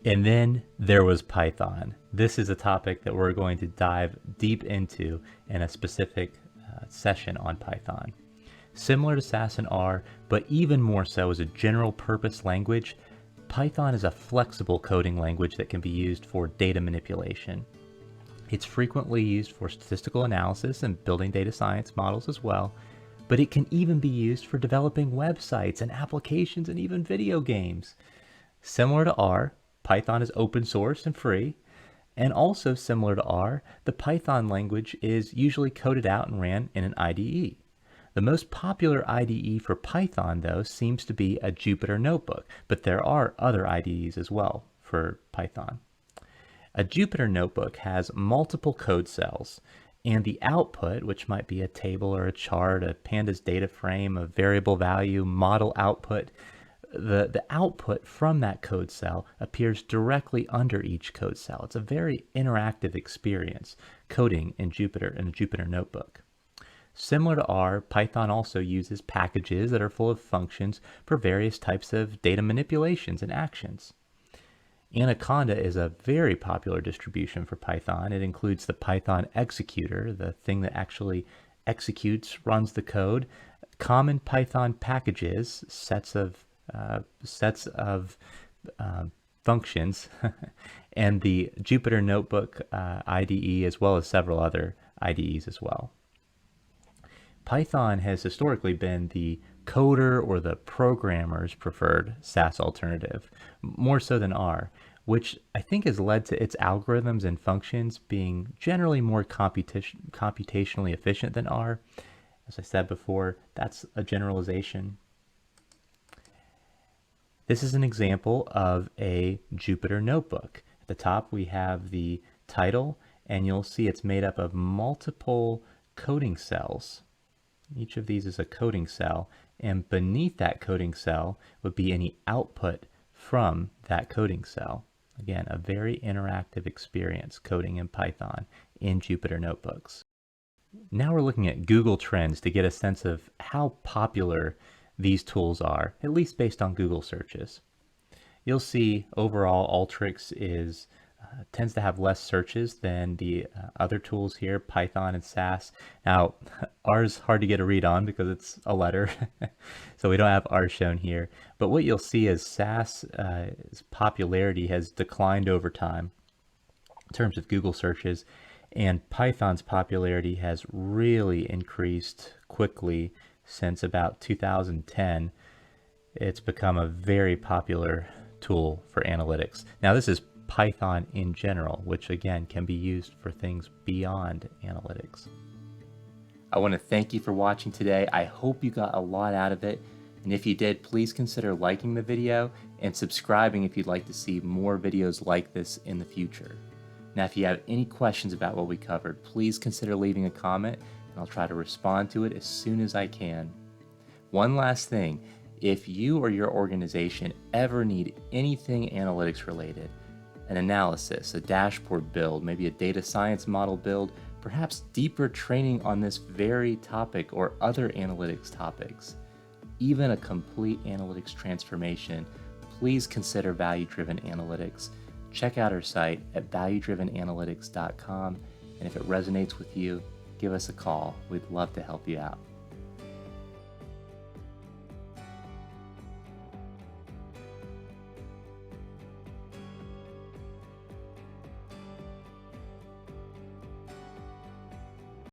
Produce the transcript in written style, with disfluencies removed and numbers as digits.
And then there was Python. This is a topic that we're going to dive deep into in a specific session on Python. Similar to SAS and R, but even more so as a general purpose language, Python is a flexible coding language that can be used for data manipulation. It's frequently used for statistical analysis and building data science models as well, but it can even be used for developing websites and applications and even video games. Similar to R, Python is open source and free, and also similar to R, the Python language is usually coded out and ran in an IDE. The most popular IDE for Python, though, seems to be a Jupyter Notebook, but there are other IDEs as well for Python. A Jupyter Notebook has multiple code cells, and the output, which might be a table or a chart, a pandas data frame, a variable value, model output, the output from that code cell appears directly under each code cell. It's a very interactive experience coding in a Jupyter Notebook. Similar to R, Python also uses packages that are full of functions for various types of data manipulations and actions. Anaconda is a very popular distribution for Python. It includes the Python executor, the thing that actually executes, runs the code, common Python packages, sets of functions, and the Jupyter Notebook IDE, as well as several other IDEs as well. Python has historically been the coder or the programmer's preferred SAS alternative, more so than R, which I think has led to its algorithms and functions being generally more computationally efficient than R. As I said before, that's a generalization. This is an example of a Jupyter Notebook. At the top we have the title, and you'll see it's made up of multiple coding cells. Each of these is a coding cell, and beneath that coding cell would be any output from that coding cell. Again, a very interactive experience coding in Python in Jupyter Notebooks. Now we're looking at Google Trends to get a sense of how popular these tools are, at least based on Google searches. You'll see overall Alteryx tends to have less searches than the other tools here, Python and SAS. Now, R is hard to get a read on because it's a letter, so we don't have R shown here. But what you'll see is SAS' popularity has declined over time in terms of Google searches, and Python's popularity has really increased quickly since about 2010. It's become a very popular tool for analytics. Now, this is Python in general, which again can be used for things beyond analytics. I want to thank you for watching today. I hope you got a lot out of it. And if you did, please consider liking the video and subscribing if you'd like to see more videos like this in the future. Now, if you have any questions about what we covered, please consider leaving a comment and I'll try to respond to it as soon as I can. One last thing, if you or your organization ever need anything analytics related, an analysis, a dashboard build, maybe a data science model build, perhaps deeper training on this very topic or other analytics topics, even a complete analytics transformation, please consider value-driven analytics. Check out our site at valuedrivenanalytics.com, and if it resonates with you, give us a call. We'd love to help you out.